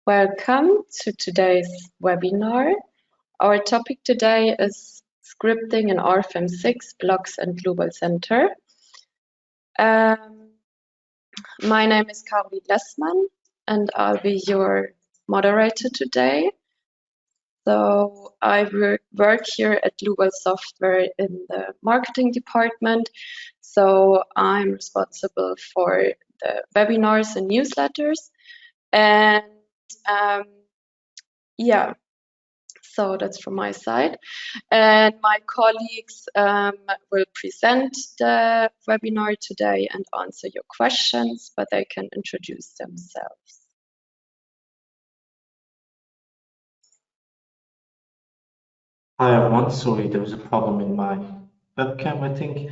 Welcome to today's webinar. Our topic today is scripting in RFEM 6, Bloques and Dlubal Center. My name is Caroline Lessmann and I'll be your moderator today. So I work here at Dlubal Software in the marketing department. So I'm responsible for the webinars and newsletters. And yeah, so that's from my side. And my colleagues will present the webinar today and answer your questions, but they can introduce themselves. Hi everyone, sorry there was a problem in my webcam I think.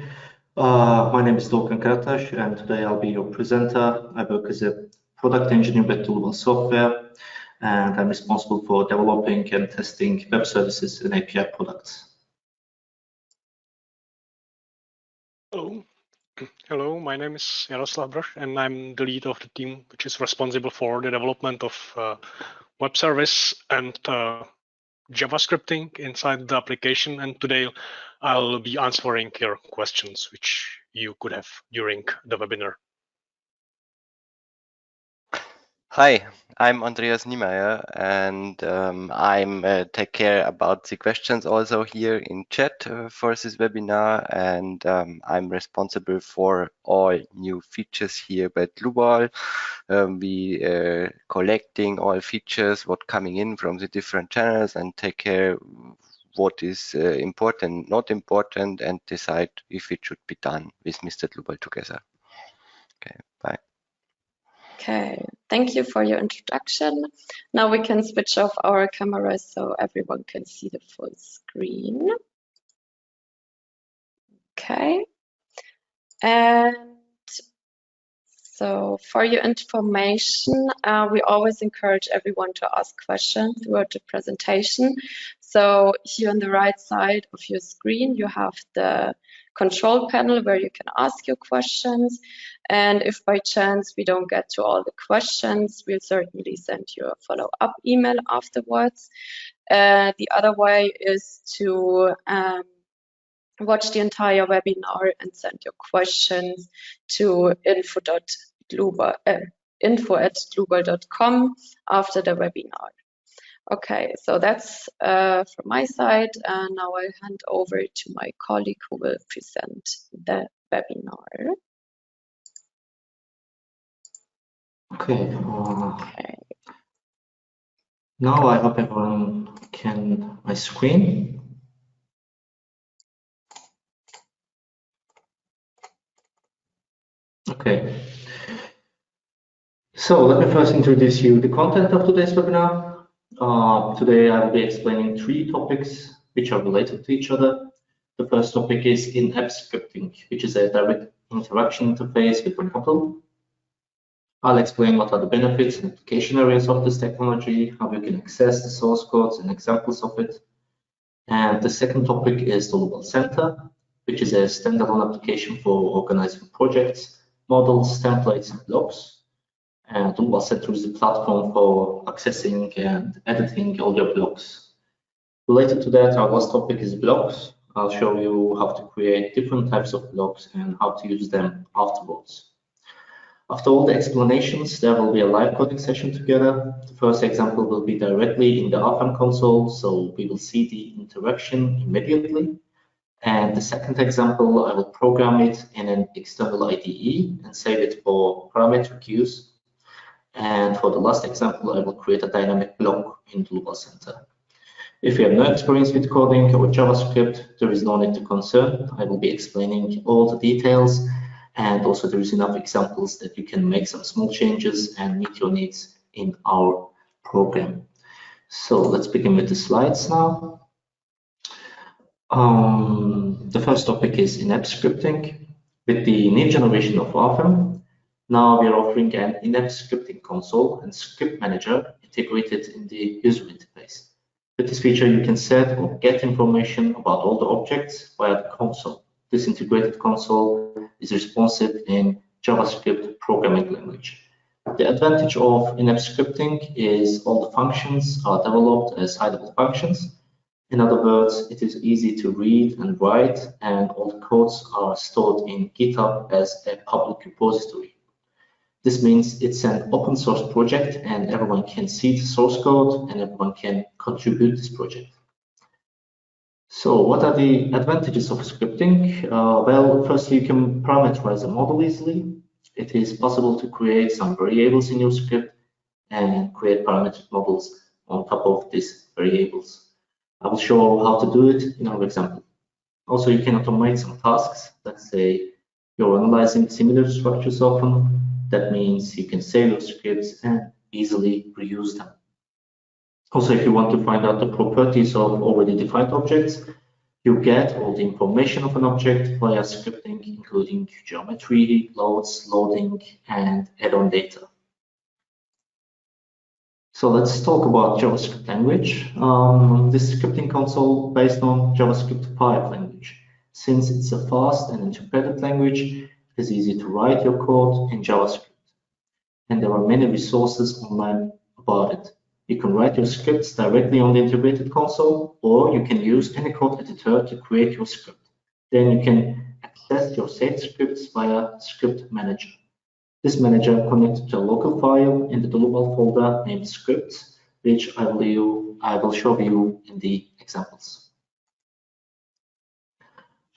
My name is Dlubal Center and today I'll be your presenter. I work as a product engineer at Dlubal Software and I'm responsible for developing and testing web services and API products. Hello, my name is Jaroslav Broš and I'm the lead of the team which is responsible for the development of web service and JavaScripting inside the application, and today I'll be answering your questions which you could have during the webinar. Hi, I'm Andreas Niemeyer and I'm take care about the questions also here in chat for this webinar, and I'm responsible for all new features here by Dlubal. We collecting all features, what coming in from the different channels, and take care what is important, not important, and decide if it should be done with Mr. Dlubal together. Okay, bye. Okay, thank you for your introduction. Now we can switch off our cameras so everyone can see the full screen. Okay, and so for your information, we always encourage everyone to ask questions throughout the presentation. So here on the right side of your screen, you have the control panel where you can ask your questions. And if by chance we don't get to all the questions, we'll certainly send you a follow-up email afterwards. The other way is to watch the entire webinar and send your questions to info@dlubal.com after the webinar. Okay, so that's from my side. And now I'll hand over to my colleague who will present the webinar. Okay. Now I hope everyone can my screen. Okay. So let me first introduce you the content of today's webinar. Today I will be explaining 3 topics which are related to each other. The first topic is in-app scripting, which is a direct interaction interface with the model. I'll explain what are the benefits and application areas of this technology, how you can access the source codes and examples of it. And the second topic is the Dlubal Center, which is a standalone application for organizing projects, models, templates, and blogs. And Dlubal Center is the platform for accessing and editing all your blogs. Related to that, our last topic is blogs. I'll show you how to create different types of blogs and how to use them afterwards. After all the explanations, there will be a live coding session together. The first example will be directly in the RFEM console, so we will see the interaction immediately. And the second example, I will program it in an external IDE and save it for parametric use. And for the last example, I will create a dynamic blog in Dlubal Center. If you have no experience with coding or JavaScript, there is no need to concern. I will be explaining all the details, and also there is enough examples that you can make some small changes and meet your needs in our program. So let's begin with the slides now. The first topic is in-app scripting. With the new generation of RFEM, now we are offering an in-app scripting console and script manager integrated in the user interface. With this feature, you can set or get information about all the objects via the console. This integrated console is responsive in JavaScript programming language. The advantage of in-app scripting is all the functions are developed as high-level functions. In other words, it is easy to read and write, and all the codes are stored in GitHub as a public repository. This means it's an open source project and everyone can see the source code and everyone can contribute this project. So what are the advantages of scripting? Well, firstly, you can parameterize a model easily. It is possible to create some variables in your script and create parametric models on top of these variables. I will show how to do it in our example. Also, you can automate some tasks. Let's say you're analyzing similar structures often. That means you can save your scripts and easily reuse them. Also, if you want to find out the properties of already defined objects, you get all the information of an object via scripting, including geometry, loads, loading, and add-on data. So let's talk about JavaScript language. This scripting console based on JavaScript 5 language. Since it's a fast and interpreted language, it is easy to write your code in JavaScript. And there are many resources online about it. You can write your scripts directly on the integrated console, or you can use any code editor to create your script. Then you can access your saved scripts via Script Manager. This manager connects to a local file in the Dlubal folder named scripts, which I will show you in the examples.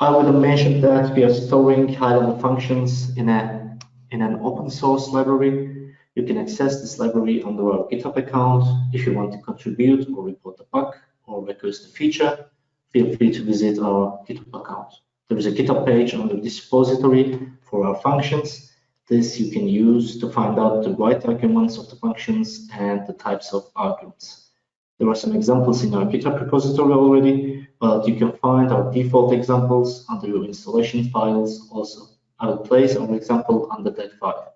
I would have mentioned that we are storing high-level functions in an open source library. You can access this library under our GitHub account. If you want to contribute or report a bug or request a feature, feel free to visit our GitHub account. There is a GitHub page under this repository for our functions. This you can use to find out the right arguments of the functions and the types of arguments. There are some examples in our GitHub repository already, but you can find our default examples under your installation files also. I will place our example under that file.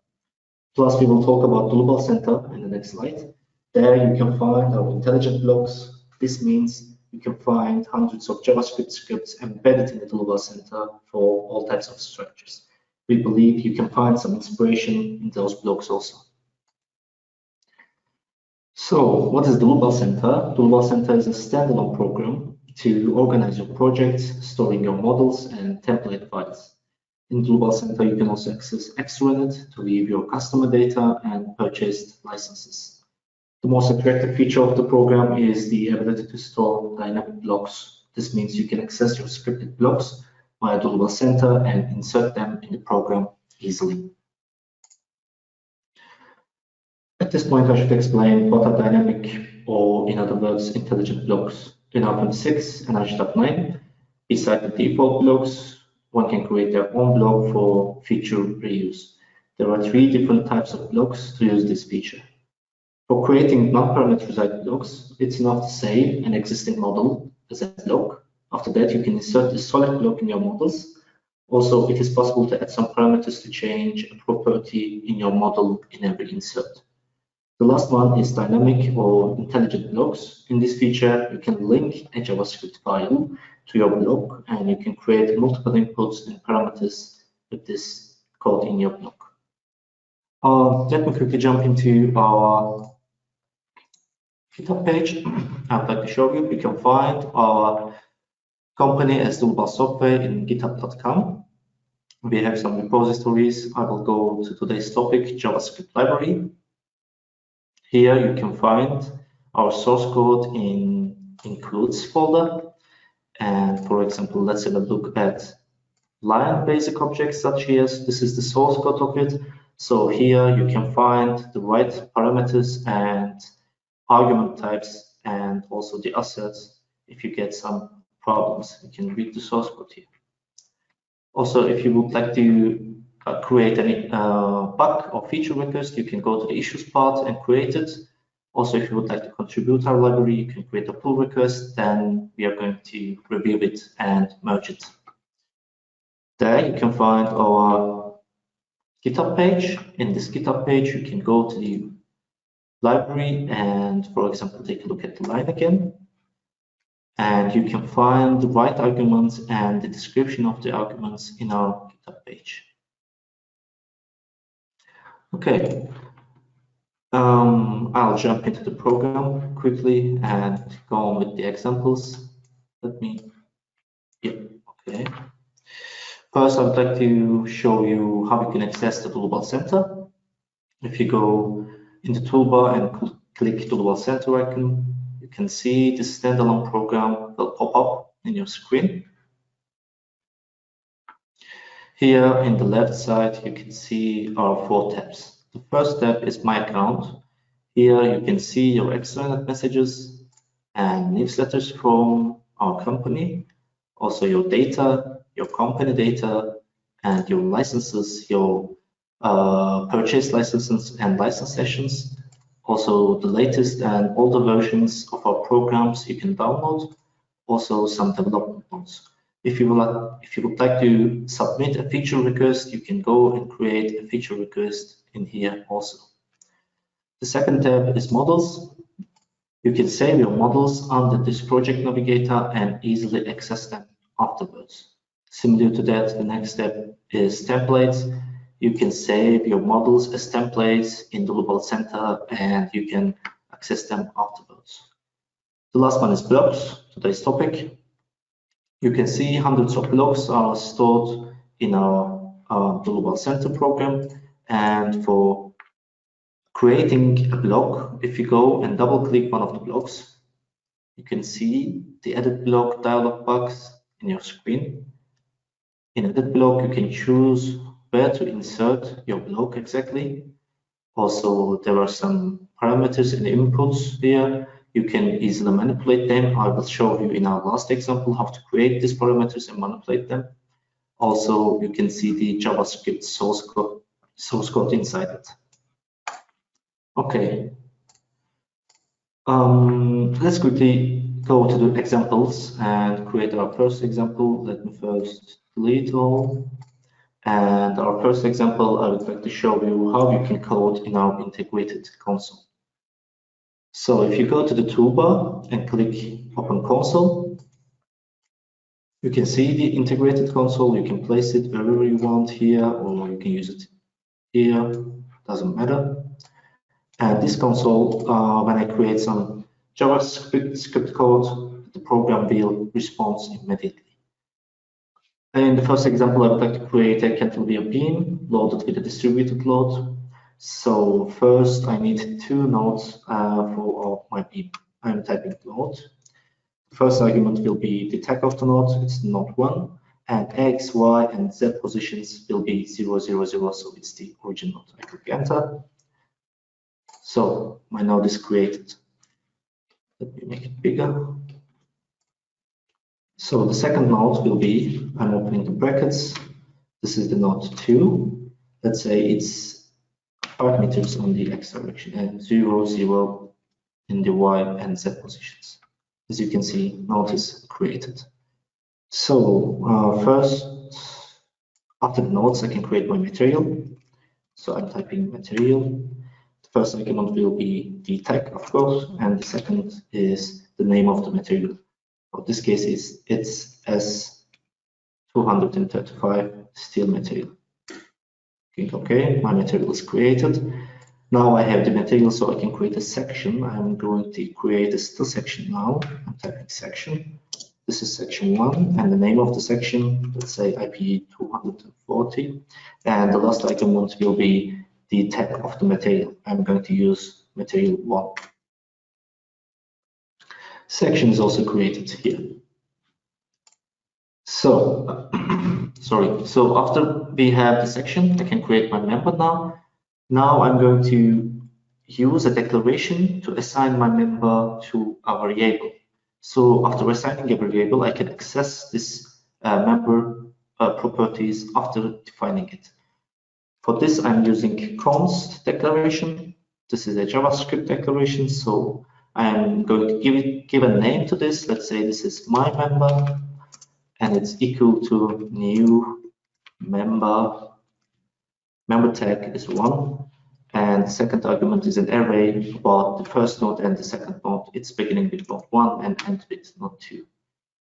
Plus, we will talk about Dlubal Center in the next slide. There you can find our intelligent blocks. This means you can find hundreds of JavaScript scripts embedded in the Dlubal Center for all types of structures. We believe you can find some inspiration in those blocks also. So, what is Dlubal Center? Dlubal Center is a standalone program to organize your projects, storing your models and template files. In Dlubal Center, you can also access extranet to view your customer data and purchased licenses. The most attractive feature of the program is the ability to store dynamic blocks. This means you can access your scripted blocks via Dlubal Center and insert them in the program easily. At this point, I should explain what are dynamic, or in other words, intelligent blocks. In RFEM 6 and HTAP 9, beside the default blocks, one can create their own block for feature reuse. There are 3 different types of blocks to use this feature. For creating non-parameterized blocks, it's enough to save an existing model as a block. After that, you can insert a solid block in your models. Also, it is possible to add some parameters to change a property in your model in every insert. The last one is dynamic or intelligent blocks. In this feature, you can link a JavaScript file to your block, and you can create multiple inputs and parameters with this code in your block. Let me quickly jump into our GitHub page. I'd like to show you. You can find our company as Dlubal Software in github.com. We have some repositories. I will go to today's topic, JavaScript library. Here you can find our source code in includes folder. And for example, let's have a look at line basic objects such as this is the source code of it. So here you can find the right parameters and argument types and also the assets. If you get some problems, you can read the source code here. Also, if you would like to create any bug or feature request, you can go to the issues part and create it. Also, if you would like to contribute our library, you can create a pull request, then we are going to review it and merge it. There you can find our GitHub page. In this GitHub page, you can go to the library and, for example, take a look at the line again. And you can find the right arguments and the description of the arguments in our GitHub page. Okay, I'll jump into the program quickly and go on with the examples. Okay. First, I'd like to show you how you can access the Dlubal Center. If you go in the toolbar and click Dlubal Center icon, you can see the standalone program will pop up in your screen. Here in the left side, you can see our 4 tabs. The first tab is My Account. Here you can see your extranet messages and newsletters from our company, also your data, your company data, and your licenses, your purchase licenses and license sessions. Also the latest and older versions of our programs you can download. Also some development notes. If you would like to submit a feature request, you can go and create a feature request in here also. The second tab is Models. You can save your models under this project navigator and easily access them afterwards. Similar to that, the next step is Templates. You can save your models as templates in the Dlubal Center and you can access them afterwards. The last one is Bloques, today's topic. You can see hundreds of blogs are stored in our Dlubal Center program, and for creating a blog, if you go and double click one of the blogs, you can see the edit blog dialog box in your screen. In edit blog, you can choose where to insert your blog exactly. Also, there are some parameters and inputs here. You can easily manipulate them. I will show you in our last example how to create these parameters and manipulate them. Also, you can see the JavaScript source code inside it. Okay. Let's quickly go to the examples and create our first example. Let me first delete all. And our first example, I would like to show you how you can code in our integrated console. So if you go to the toolbar and click Open Console, you can see the integrated console. You can place it wherever you want here, or you can use it here, doesn't matter. And this console, when I create some JavaScript code, the program will respond immediately. In the first example, I would like to create a cantilever beam loaded with a distributed load. So first, I need 2 nodes for my beam. I'm typing load. The first argument will be the tag of the node, it's node 1, and X, Y, and Z positions will be 0, 0, 0, so it's the origin node. I click enter. So my node is created. Let me make it bigger. So the second node will be, I'm opening the brackets. This is the node 2. Let's say it's 5 meters on the X direction and 0, 0 in the Y and Z positions. As you can see, node is created. So first, after the nodes, I can create my material. So I'm typing material. The first argument will be the tag, of course, and the second is the name of the material. For this case, it's S235 steel material. Okay, my material is created. Now I have the material, so I can create a section. I'm going to create a steel section now. I'm typing section. This is section 1, and the name of the section, let's say IP 240. And the last argument will be the tag of the material. I'm going to use material 1. Section is also created here. So, sorry. So after we have the section, I can create my member now. Now I'm going to use a declaration to assign my member to a variable. So after assigning a variable, I can access this member properties after defining it. For this, I'm using const declaration. This is a JavaScript declaration, so I'm going to give a name to this. Let's say this is my member, and it's equal to new member. Member tag is 1, and the second argument is an array about the first node and the second node. It's beginning with node 1 and end with node 2.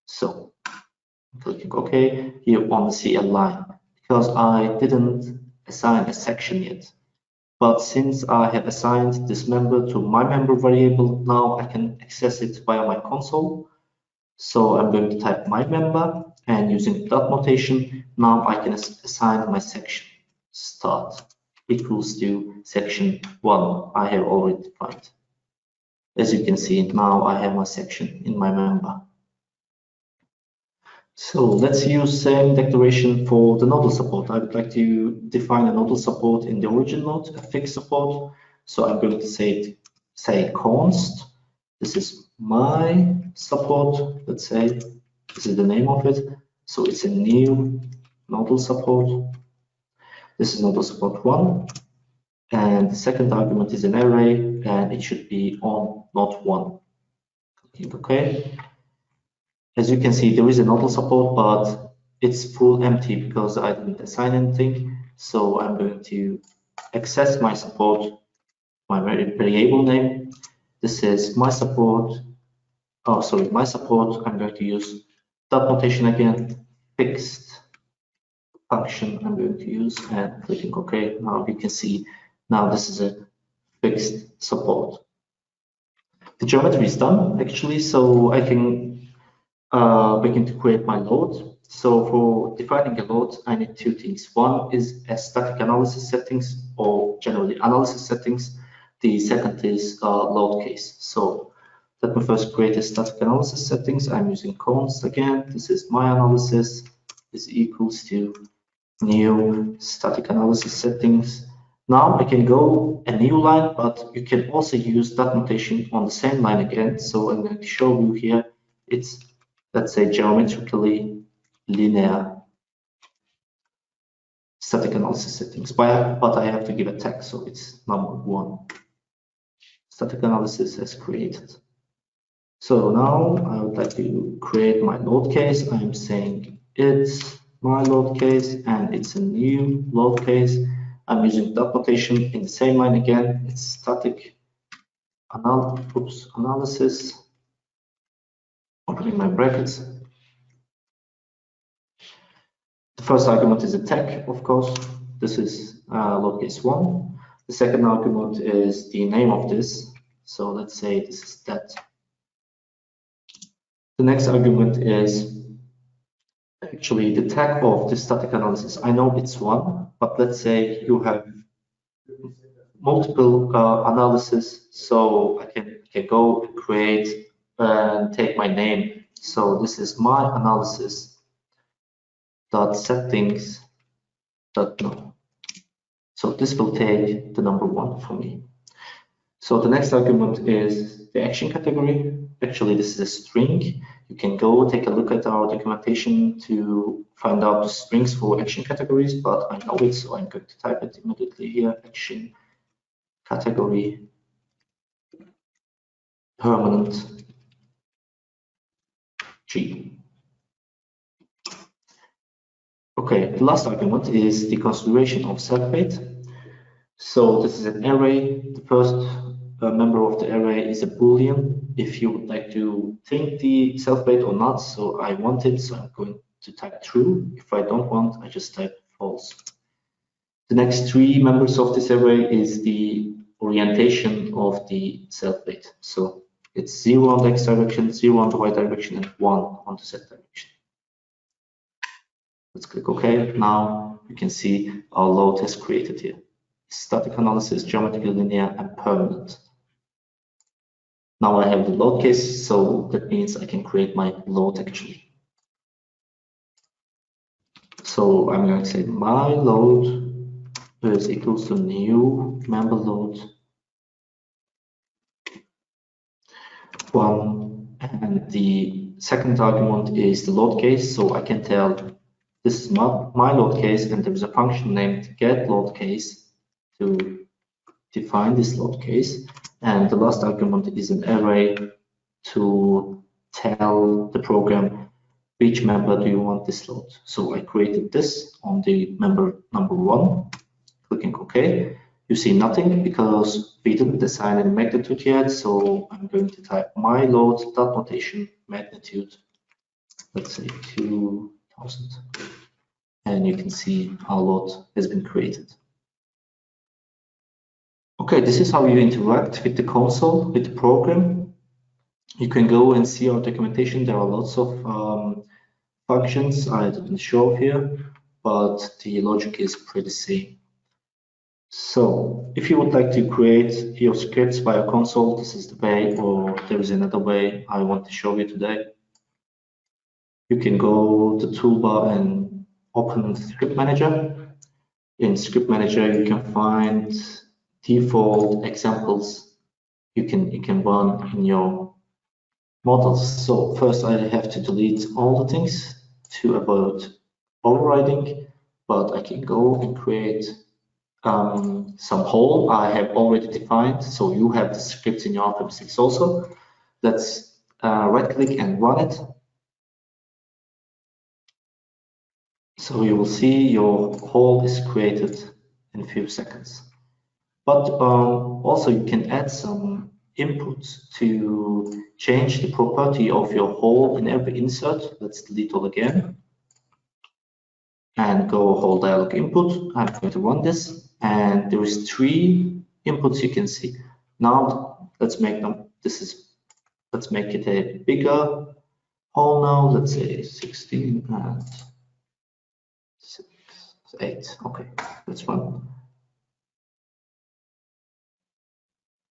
So I'm clicking OK. You only see a line because I didn't assign a section yet. But since I have assigned this member to my member variable, now I can access it via my console. So I'm going to type my member, and using dot notation, now I can assign my section. Start equals to section 1 I have already defined. As you can see, now I have my section in my member. So let's use same declaration for the nodal support. I would like to define a nodal support in the origin node, a fixed support. So I'm going to say const. This is my support. Let's say this is the name of it. So it's a new nodal support. This is nodal support 1. And the second argument is an array, and it should be on not 1. Okay. As you can see, there is a nodal support, but it's full empty because I didn't assign anything. So I'm going to access my support, my variable name. This is my support. Oh, sorry, my support. I'm going to use dot notation again, fixed function I'm going to use, and clicking OK. Now you can see, now this is a fixed support. The geometry is done actually, so I can begin to create my load. So for defining a load, I need two things. One is a static analysis settings, or generally analysis settings. The second is load case. So let me first create a static analysis settings. I'm using const again. This is my analysis is equals to new static analysis settings. Now I can go a new line, but you can also use that notation on the same line again. So I'm going to show you here. It's, let's say, geometrically linear static analysis settings, but I have to give a tag, so it's number 1. Static analysis has created. So now I would like to create my load case. I'm saying it's my load case, and it's a new load case. I'm using dot notation in the same line again. It's static analysis. Opening my brackets. The first argument is a tag, of course. This is load case 1. The second argument is the name of this. So let's say this is that. The next argument is actually the tag of the static analysis. I know it's 1, but let's say you have multiple analysis, so I can go create and take my name. So this is my analysis dot settings dot no. So this will take the number 1 for me. So the next argument is the action category. Actually, this is a string. You can go take a look at our documentation to find out the strings for action categories, but I know it, so I'm going to type it immediately here. Action category permanent G. Okay, the last argument is the consideration of self-weight. So this is an array. The first member of the array is a boolean. If you would like to think the self-weight or not, so I want it, so I'm going to type true. If I don't want, I just type false. The next 3 members of this array is the orientation of the self-weight. So it's 0 on the x direction, 0 on the y direction, and 1 on the z direction. Let's click OK. Now you can see our load has created here. Static analysis, geometrically linear, and permanent. Now I have the load case, so that means I can create my load actually. So I'm going to say my load is equals to new member load 1, and the second argument is the load case. So I can tell this is my load case, and there is a function named get load case to define this load case. And the last argument is an array to tell the program which member do you want this load. So I created this on the member number 1, clicking OK. You see nothing because we didn't assign any magnitude yet. So I'm going to type my load dot notation magnitude, let's say 2000. And you can see our load has been created. Okay, this is how you interact with the console, with the program. You can go and see our documentation. There are lots of functions I didn't show here, but the logic is pretty same. So if you would like to create your scripts via console, this is the way, or there is another way I want to show you today. You can go to toolbar and open Script Manager. In Script Manager, you can find default examples you can run in your models. So first I have to delete all the things to avoid overriding, but I can go and create some whole I have already defined. So you have the scripts in your RFEM 6 also. Let's right click and run it. So you will see your whole is created in a few seconds. But also you can add some inputs to change the property of your whole in every insert. Let's delete all again and go whole dialog input. I'm going to run this, and there is 3 inputs you can see. Now let's make them. Let's make it a bigger whole now. Let's say 16 and 8. Okay, let's run.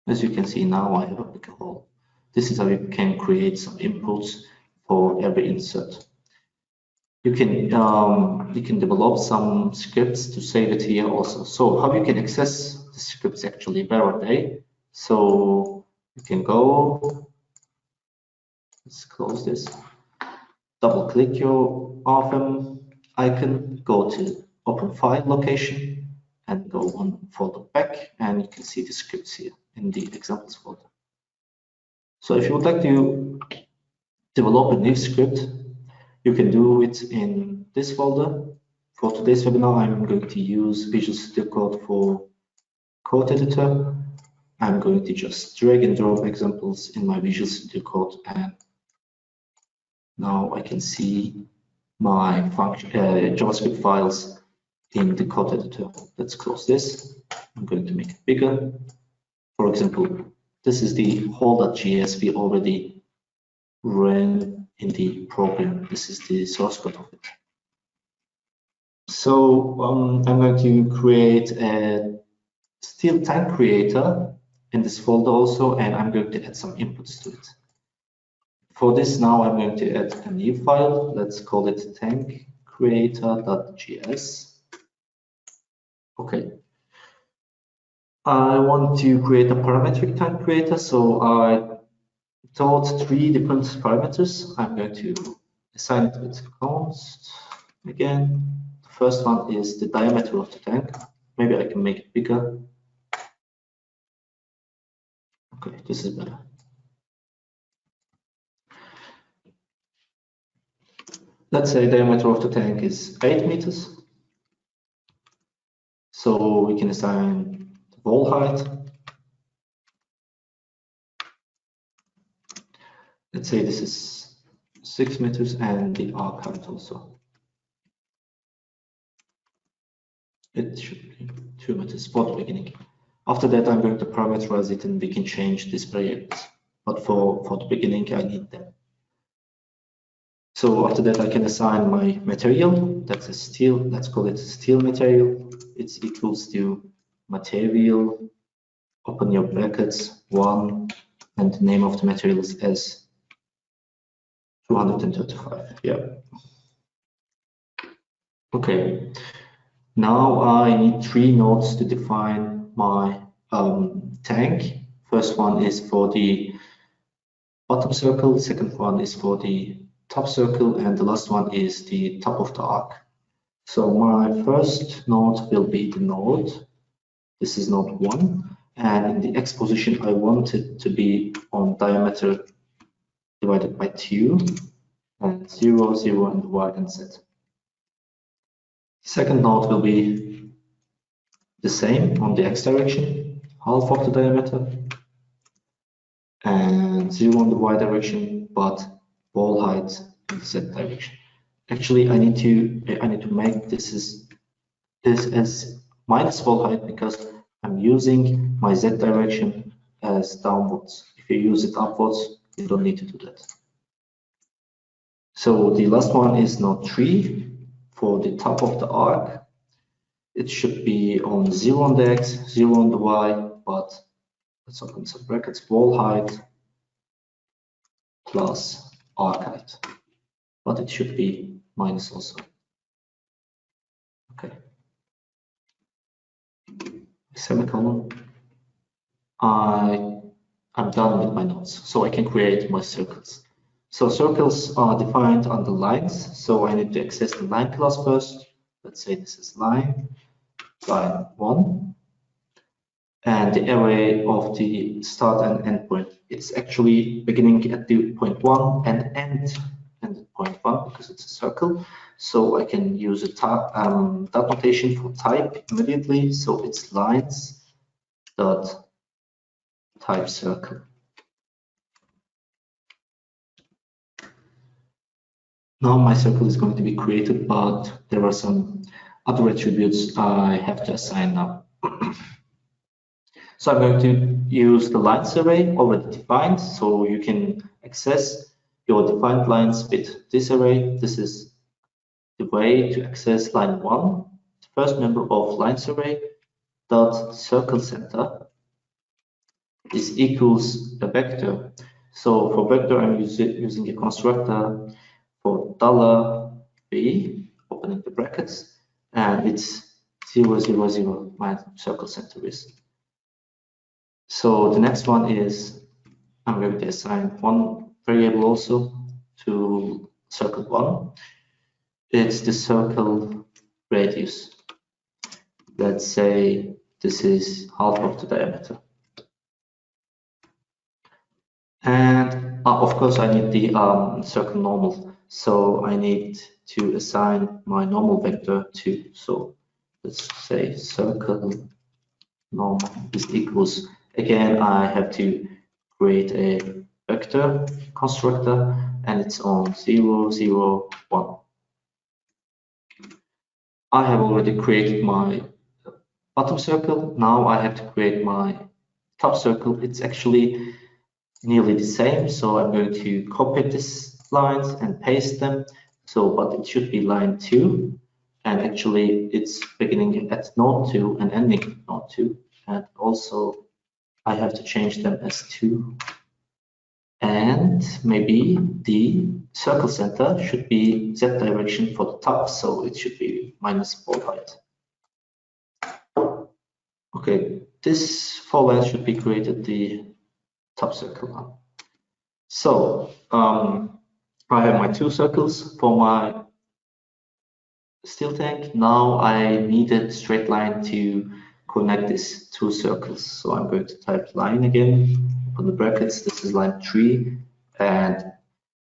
As you can see now, I have a bigger whole. This is how you can create some inputs for every insert. You can develop some scripts to save it here also. So how you can access the scripts actually, where are they? So you can go, let's close this, double click your RFEM icon, go to open file location and go one folder back, and you can see the scripts here in the examples folder. So if you would like to develop a new script, you can do it in this folder. For today's webinar, I'm going to use Visual Studio Code for code editor. I'm going to just drag and drop examples in my Visual Studio Code, and now I can see my JavaScript files in the code editor. Let's close this. I'm going to make it bigger. For example, this is the whole.js we already ran in the program. This is the source code of it. So I'm going to create a steel tank creator in this folder also, and I'm going to add some inputs to it. For this now, I'm going to add a new file. Let's call it tankcreator.js. Okay. I want to create a parametric tank creator, so I taught 3 different parameters. I'm going to assign it with const again. The first one is the diameter of the tank. Maybe I can make it bigger. Okay, this is better. Let's say diameter of the tank is 8 meters. So we can assign the wall height. Let's say this is 6 meters and the arc height also. It should be 2 meters for the beginning. After that, I'm going to parameterize it and we can change these variables. But for the beginning, I need them. So after that, I can assign my material. That's a steel. Let's call it steel material. It's equals to material, open your brackets, 1, and the name of the material is as 235. Yeah. Okay. Now I need 3 nodes to define my tank. First one is for the bottom circle. The second one is for the top circle, and the last one is the top of the arc. So my first node will be the node. This is node 1, and in the X position I want it to be on diameter divided by 2, and 0, 0, and Y and Z. Second node will be the same on the X direction, half of the diameter, and 0 on the Y direction, but wall height in the Z direction. Actually, I need to make this as minus wall height, because I'm using my Z direction as downwards. If you use it upwards, you don't need to do that. So the last one is node 3 for the top of the arc. It should be on 0 on the X, 0 on the Y, but let's open some brackets, wall height plus arc height. But it should be minus also. Okay. Semicolon. I'm done with my nodes, so I can create my circles. So circles are defined under lines, so I need to access the line class first. Let's say this is line 1, and the array of the start and end point. It's actually beginning at the point 1 and end at point 1 because it's a circle. So I can use a dot notation for type immediately. So it's lines dot type circle. Now my circle is going to be created, but there are some other attributes I have to assign now. So I'm going to use the lines array already defined, so you can access your defined lines with this array. This is the way to access line 1, the first member of lines array dot circle center is equals a vector. So for vector, I'm using a constructor for $v, opening the brackets, and it's 0, 0, 0, my circle center is. So the next one is I'm going to assign one variable also to circle 1. It's the circle radius. Let's say this is half of the diameter. And of course I need the circle normal. So I need to assign my normal vector to, so let's say circle normal is equals, again I have to create a vector constructor and it's on 0, 0, 1. I have already created my bottom circle. Now I have to create my top circle. It's actually nearly the same, so I'm going to copy these lines and paste them. So, but it should be line 2, and actually it's beginning at node 2 and ending at node 2, and also I have to change them as 2. And maybe the circle center should be Z direction for the top, so it should be minus wall height. Okay, this for lines should be created the top circle now. So I have my 2 circles for my steel tank. Now I need a straight line to connect these 2 circles. So I'm going to type line again, open the brackets. This is line 3, and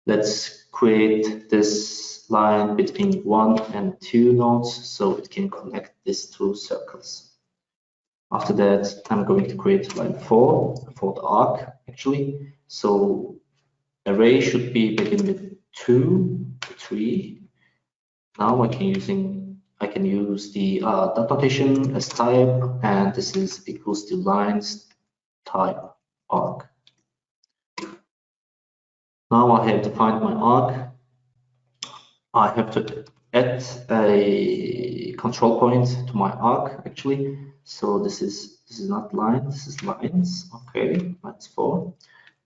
let's create this line between 1 and 2 nodes so it can connect these 2 circles. After that, I'm going to create line 4 for the arc actually. So array should be begin with 2, 3. Now I can use the dot notation as type, and this is equals to lines type arc. Now I have defined my arc. I have to add a control point to my arc actually. So this is not line, this is lines. Okay, lines 4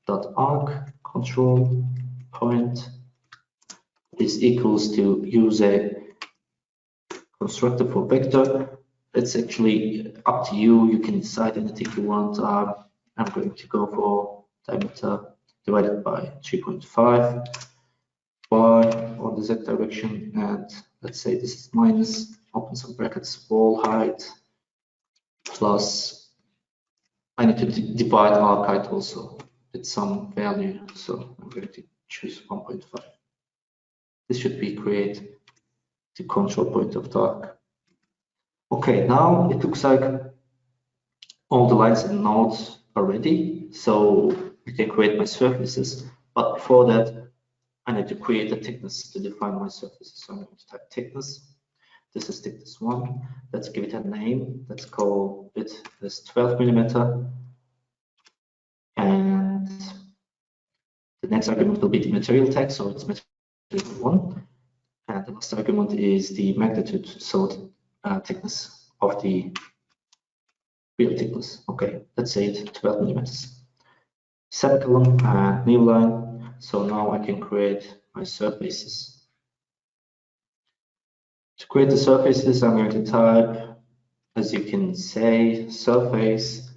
dot arc control point is equals to use a constructor for vector. It's actually up to you. You can decide anything you want. I'm going to go for diameter divided by 3.5 y on the z direction, and let's say this is minus, open some brackets, wall height plus, I need to divide arc height also with some value, so I'm going to choose 1.5. This should be create the control point of the arc. Okay, now it looks like all the lines and nodes are ready, so we can create my surfaces. But before that, I need to create a thickness to define my surfaces. So I'm going to type thickness. This is thickness 1. Let's give it a name. Let's call it as 12 millimeter. And the next argument will be the material tag, so it's material 1. And the last argument is the magnitude, so the thickness of the real thickness. Okay, let's say it 12 millimeters. Semicolon and new line. So now I can create my surfaces. To create the surfaces, I'm going to type, as you can say, surface.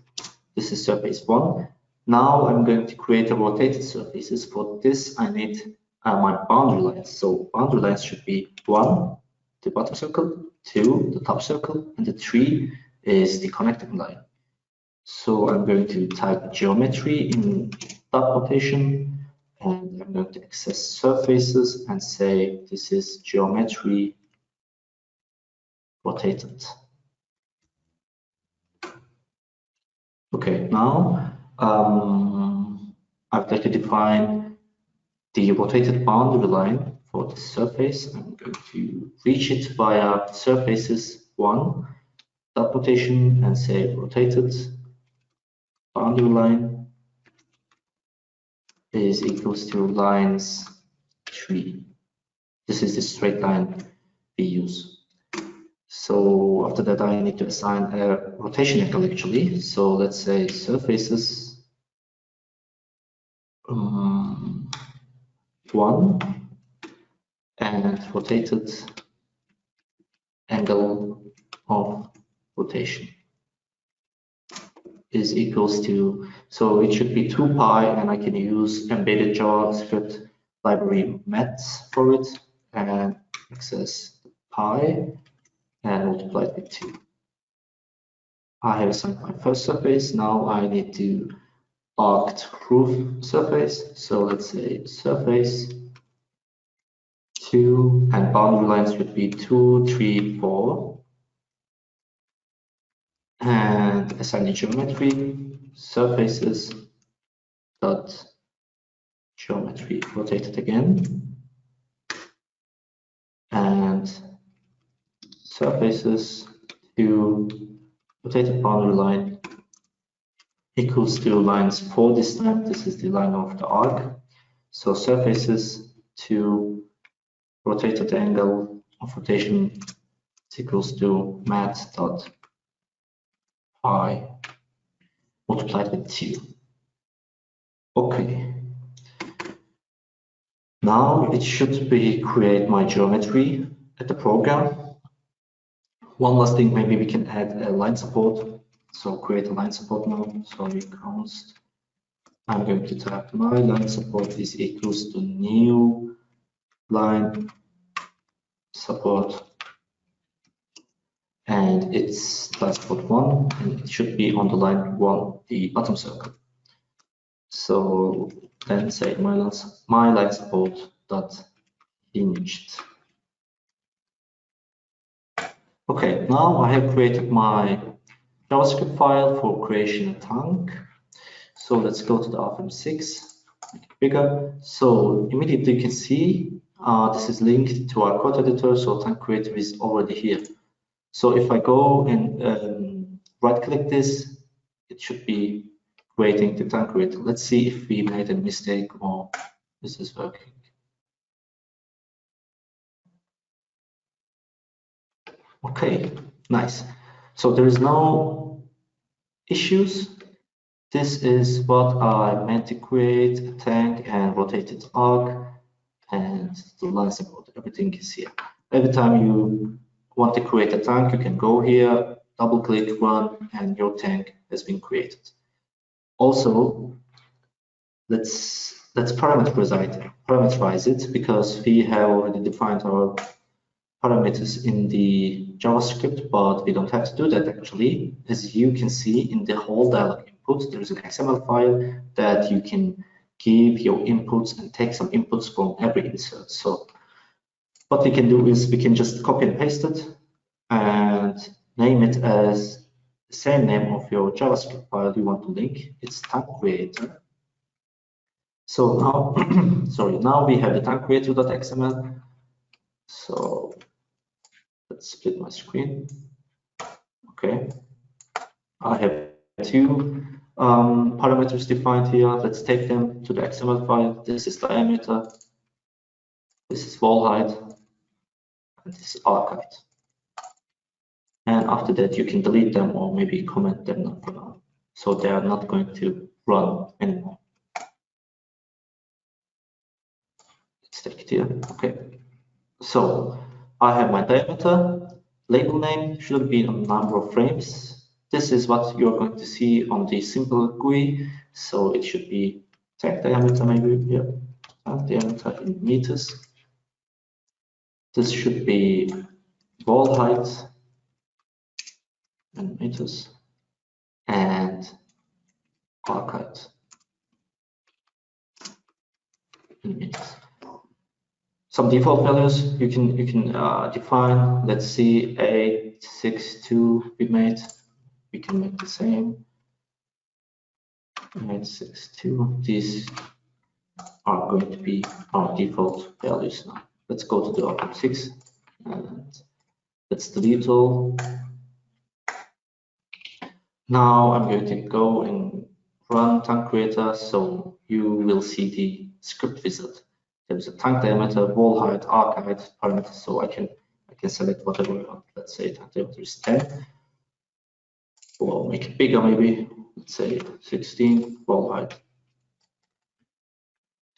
This is surface 1. Now I'm going to create a rotated surfaces. For this, I need my boundary lines. So boundary lines should be 1, the bottom circle, 2, the top circle, and the 3 is the connecting line. So I'm going to type geometry in dot notation, and I'm going to access surfaces and say this is geometry rotated. Okay, now I've got to define the rotated boundary line for the surface. I'm going to reach it via surfaces 1 dot notation and say rotated boundary line is equals to lines 3. This is the straight line we use. So after that, I need to assign a rotation angle actually. So let's say surfaces 1 and rotated angle of rotation is equals to, so it should be 2 pi, and I can use embedded JavaScript library maths for it and access pi and multiply it with 2. I have assigned my first surface. Now I need to arced roof surface. So let's say surface 2, and boundary lines would be 2, 3, 4. And assign the geometry surfaces dot geometry rotated again, and surfaces to rotated boundary line equals to lines 4 this time. This is the line of the arc. So surfaces to rotated angle of rotation is equals to math dot pi multiplied with 2. Okay. Now it should be create my geometry at the program. One last thing, maybe we can add a line support. So create a line support now. So we const. I'm going to type my line support is equals to new line support, and it's line support 1, and it should be on the line 1, the bottom circle. So then say my line support dot hinged. Okay, now I have created my JavaScript file for creation of tank. So let's go to the RFEM 6, make it bigger. So immediately you can see this is linked to our code editor. So tank creator is already here. So if I go and right click this, it should be creating the tank creator. Let's see if we made a mistake or this is working. Okay, nice. So there is no issues. This is what I meant to create, a tank and rotated arc and the line support. Everything is here. Every time you want to create a tank, you can go here, double click, run, and your tank has been created. Also, let's parameterize it, because we have already defined our parameters in the JavaScript, but we don't have to do that actually. As you can see in the whole dialog input, there is an XML file that you can give your inputs and take some inputs from every insert. So what we can do is we can just copy and paste it and name it as the same name of your JavaScript file you want to link. It's tank creator. So now, sorry, now we have the tank creator.xml. So Let's split my screen. Okay, I have two parameters defined here. Let's take them to the XML file. This is diameter, this is wall height, and this is arc height. And after that, you can delete them or maybe comment them for now. So they are not going to run anymore. Let's take it here. Okay. So I have my diameter. Label name should be a number of frames. This is what you're going to see on the simple GUI. So it should be tag diameter, maybe here. Diameter in meters. This should be wall height in meters and arc height in meters. Some default values you can define. Let's see, 862 we made. We can make the same. 862. These are going to be our default values now. Let's go to the RFEM 6 and let's delete all. Now I'm going to go and run tank creator, so you will see the script wizard. There's a tank diameter, wall height, arc height parameter, so I can select whatever I want. Let's say tank diameter is 10, or make it bigger maybe. Let's say 16, wall height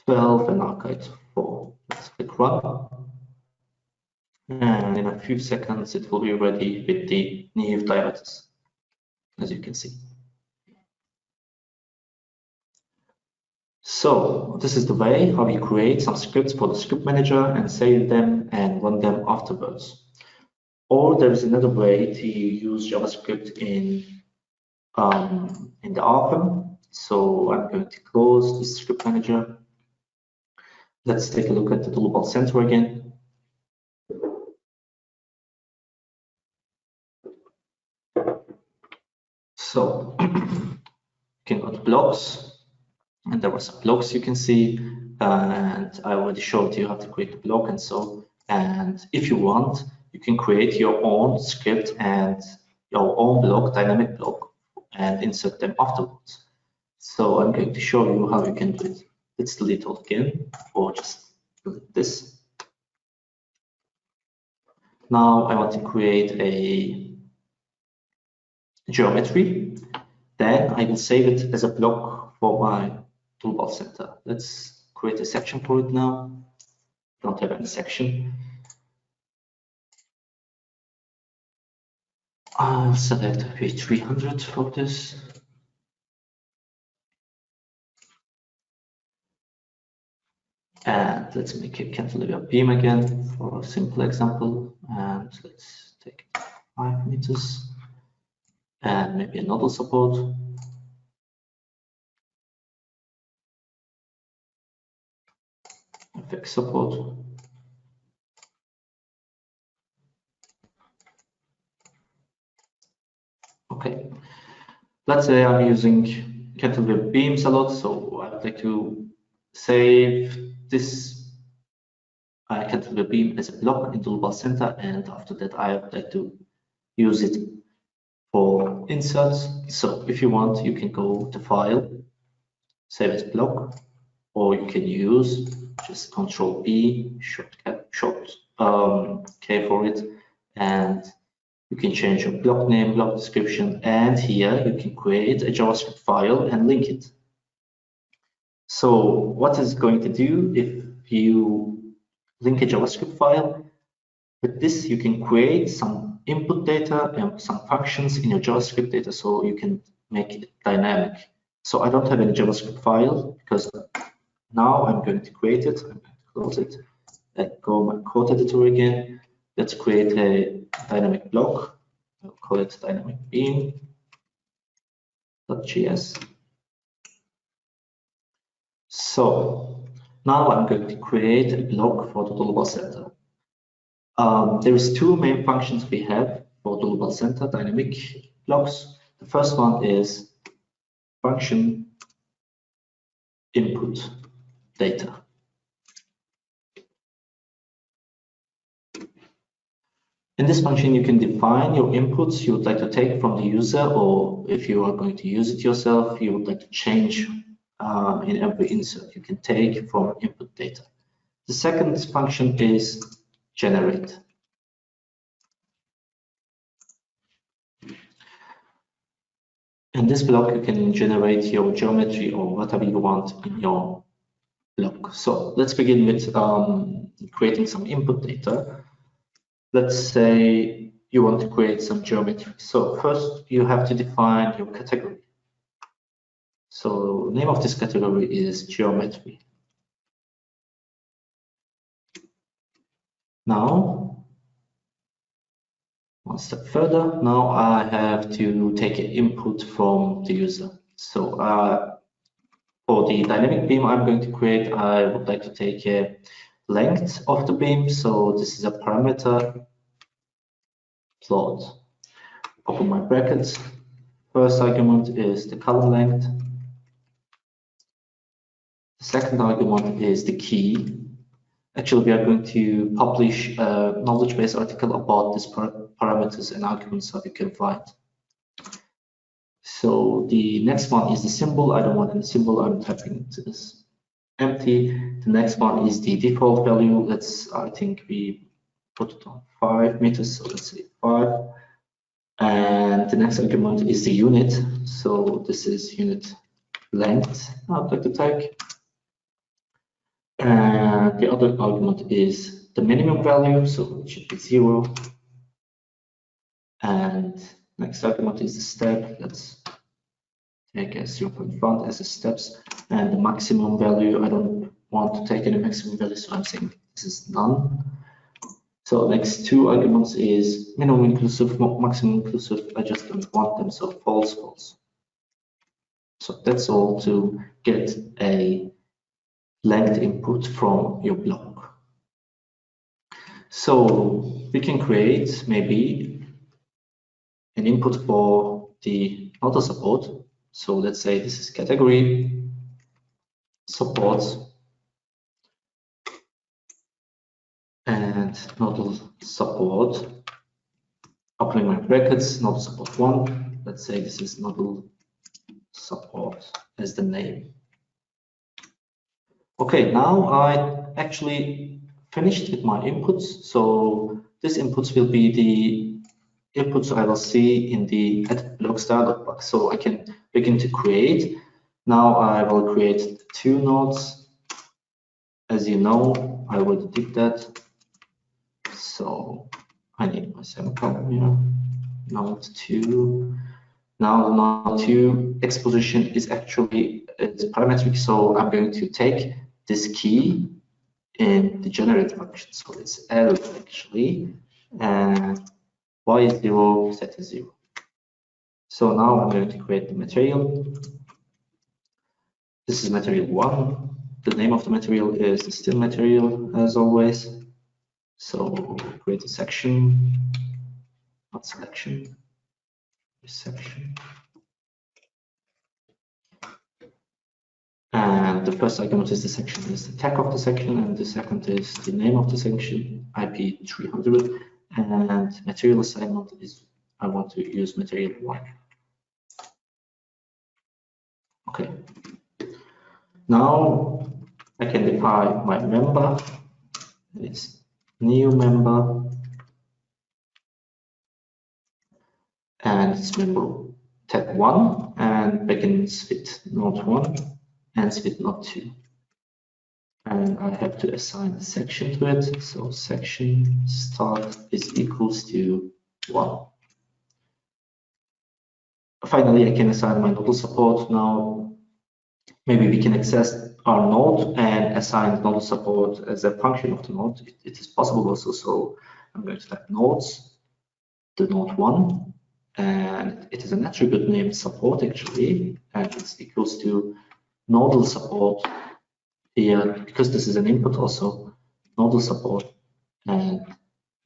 12, and arc height 4. Let's click run, and in a few seconds it will be ready with the new diameters, as you can see. So this is the way how you create some scripts for the script manager and save them and run them afterwards. Or there is another way to use JavaScript in the RFEM. So I'm going to close this script manager. Let's take a look at the Dlubal Center again. So you can go to blocks. And there were some blocks you can see, and I already showed you how to create a block and so. And if you want, you can create your own script and your own block, dynamic block, and insert them afterwards. So I'm going to show you how you can do it. Let's delete all again, or just delete this. Now I want to create a geometry. Then I will save it as a block for my Dlubal Center. Let's create a section for it now. Don't have any section. I'll select page 300 for this. And let's make a cantilever beam again for a simple example. And let's take 5 meters. And maybe a nodal support. FX support. Okay, let's say I'm using cantilever beams a lot, so I would like to save this cantilever beam as a block in Dlubal Center, and after that I would like to use it for inserts. So if you want, you can go to File, Save as Block, or you can use just Control B, shortcut, K for it, and you can change your block name, block description, and here you can create a JavaScript file and link it. So what is going to do if you link a JavaScript file? With this, you can create some input data and some functions in your JavaScript data, so you can make it dynamic. So I don't have any JavaScript file because now I'm going to create it. I'm going to close it. Let's go my code editor again. Let's create a dynamic block. I'll call it dynamic beam.js. So now I'm going to create a block for the Dlubal Center. There is two main functions we have for Dlubal Center dynamic blocks. The first one is function input data. In this function, you can define your inputs you would like to take from the user, or if you are going to use it yourself, you would like to change in every insert you can take from input data. The second function is generate. In this block, you can generate your geometry or whatever you want in your block. So let's begin with creating some input data. Let's say you want to create some geometry. So first you have to define your category. So the name of this category is geometry. Now, one step further, now I have to take an input from the user. So for the dynamic beam I'm going to create, I would like to take a length of the beam. So this is a parameter plot. Open my brackets. First argument is the column length. The second argument is the key. Actually, we are going to publish a knowledge base article about these parameters and arguments that you can find. So the next one is the symbol. I don't want any symbol. I'm typing into this empty. The next one is the default value. I think we put it on 5 meters. So let's say 5. And the next argument is the unit. So this is unit length. I'd like to type. And the other argument is the minimum value, so it should be 0. And next argument is the step. Let's take a 0.1 as a steps. And the maximum value, I don't want to take any maximum value, so I'm saying this is none. So next two arguments is minimum inclusive, maximum inclusive. I just don't want them, so false, false. So that's all to get a length input from your block. So we can create maybe an input for the nodal support. So let's say this is category supports and nodal support. Opening my brackets, nodal support 1. Let's say this is nodal support as the name. Okay, now I actually finished with my inputs. So these inputs will be the inputs I will see in the edit blocks dialog box. So I can begin to create. Now I will create 2 nodes. As you know, I already did that. So I need my semicolon here. Node 2. Now node 2 exposition is actually it's parametric. So I'm going to take this key in the generate function. So it's L actually, and y is 0, z is 0. So now I'm going to create the material. This is material 1. The name of the material is the still material as always. So create a section, not selection, section. And the first argument is the section is the tag of the section, and the second is the name of the section, IP 300, and material assignment is I want to use material 1. Okay. Now I can define my member. It's new member, and it's member tag 1 and begins with node 1. Ends with node 2, and I have to assign a section to it. So section start is equals to 1. Finally, I can assign my nodal support. Now maybe we can access our node and assign nodal support as a function of the node. It is possible also. So I'm going to type nodes, the node 1, and it is an attribute named support actually, and it's equals to nodal support here, because this is an input also, nodal support and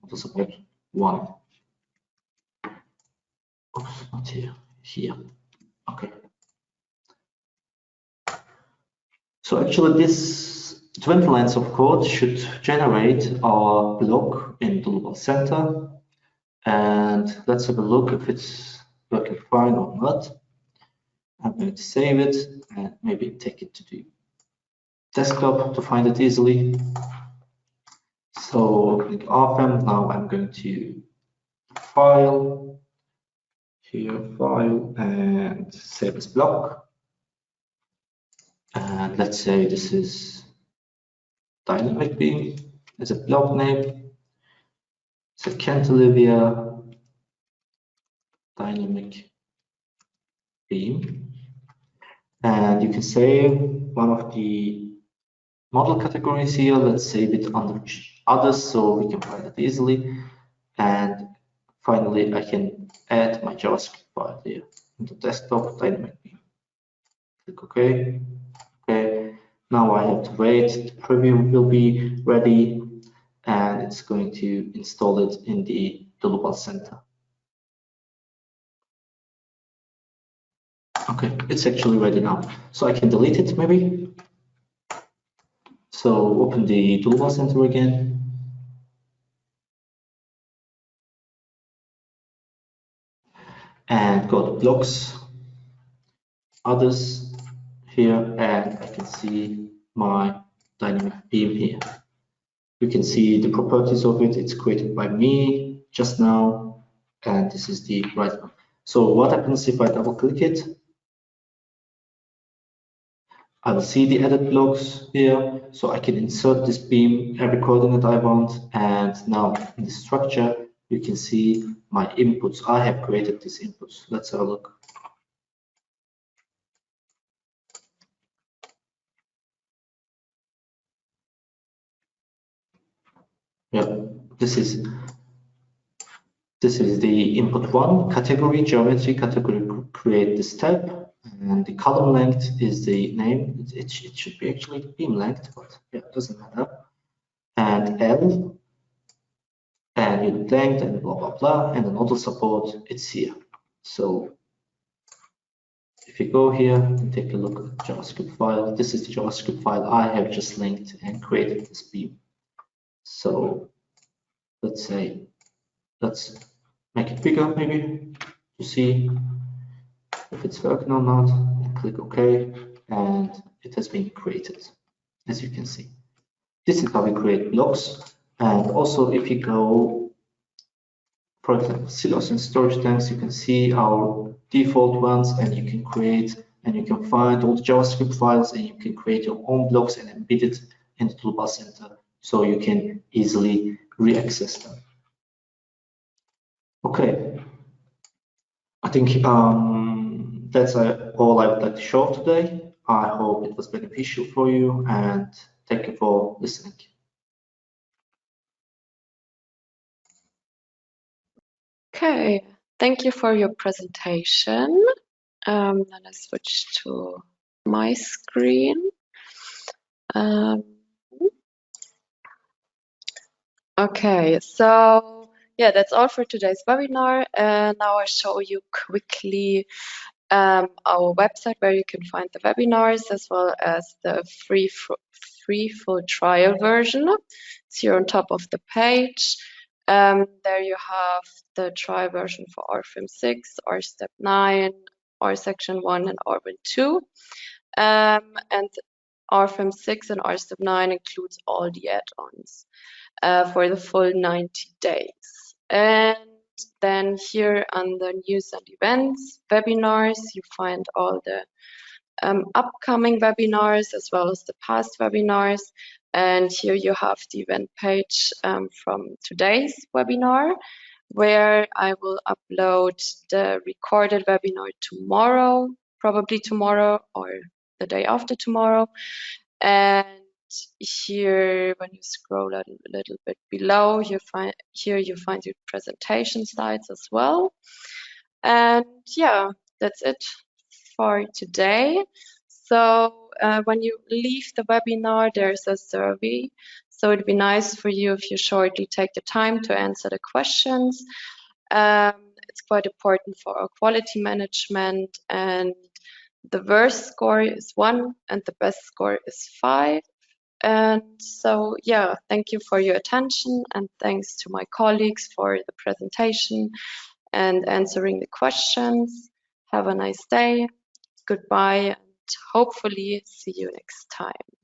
nodal support 1. Oops, not here, here. Okay. So actually this 20 lines of code should generate our block in Dlubal Center. And let's have a look if it's working fine or not. I'm going to save it and maybe take it to the desktop to find it easily. So click RFEM. Now I'm going to File, here, File, and save as block. And let's say this is dynamic beam as a block name. So cantilever dynamic beam. And you can save one of the model categories here. Let's save it under others so we can find it easily. And finally, I can add my JavaScript file here in the desktop dynamic beam. Click OK. Okay. Now I have to wait. The preview will be ready, and it's going to install it in the Dlubal Center. Okay, it's actually ready now. So I can delete it maybe. So open the Dlubal Center again. And go to Bloques, Others here, and I can see my dynamic beam here. You can see the properties of it. It's created by me just now, and this is the right one. So what happens if I double click it? I will see the edit blocks here, so I can insert this beam every coordinate I want. And now in the structure, you can see my inputs. I have created these inputs. Let's have a look. Yeah, this is the input one category, geometry category, create this tab, and the column length is the name. It should be actually beam length, but yeah, it doesn't matter. And L, and unit length, and blah blah blah, and the model support. It's here. So if you go here and take a look at the JavaScript file, this is the JavaScript file I have just linked and created this beam. So let's make it bigger maybe to see if it's working or not. Click OK, and it has been created, as you can see. This is how we create blocks. And also, if you go, for example, silos and storage tanks, you can see our default ones, and you can create and you can find all the JavaScript files, and you can create your own blocks and embed it in the Dlubal Center, so you can easily re-access them. Okay, I think that's all I would like to show today. I hope it was beneficial for you, and thank you for listening. Okay, thank you for your presentation. Then I switch to my screen. Okay, so yeah, that's all for today's webinar. And now I show you quickly our website where you can find the webinars as well as the free full trial version. It's here on top of the page. There you have the trial version for RFEM 6, R Step 9, R Section 1, and RFEM 2. And RFEM 6 and R Step 9 includes all the add-ons for the full 90 days. And then here under news and events, webinars, you find all the upcoming webinars as well as the past webinars. And here you have the event page from today's webinar, where I will upload the recorded webinar tomorrow, probably tomorrow or the day after tomorrow. And here, when you scroll a little bit below, you find your presentation slides as well. And yeah, that's it for today. So when you leave the webinar, there's a survey. So it'd be nice for you if you shortly take the time to answer the questions. It's quite important for our quality management, and the worst score is 1 and the best score is 5. And so, yeah, thank you for your attention, and thanks to my colleagues for the presentation and answering the questions. Have a nice day. Goodbye, and hopefully see you next time.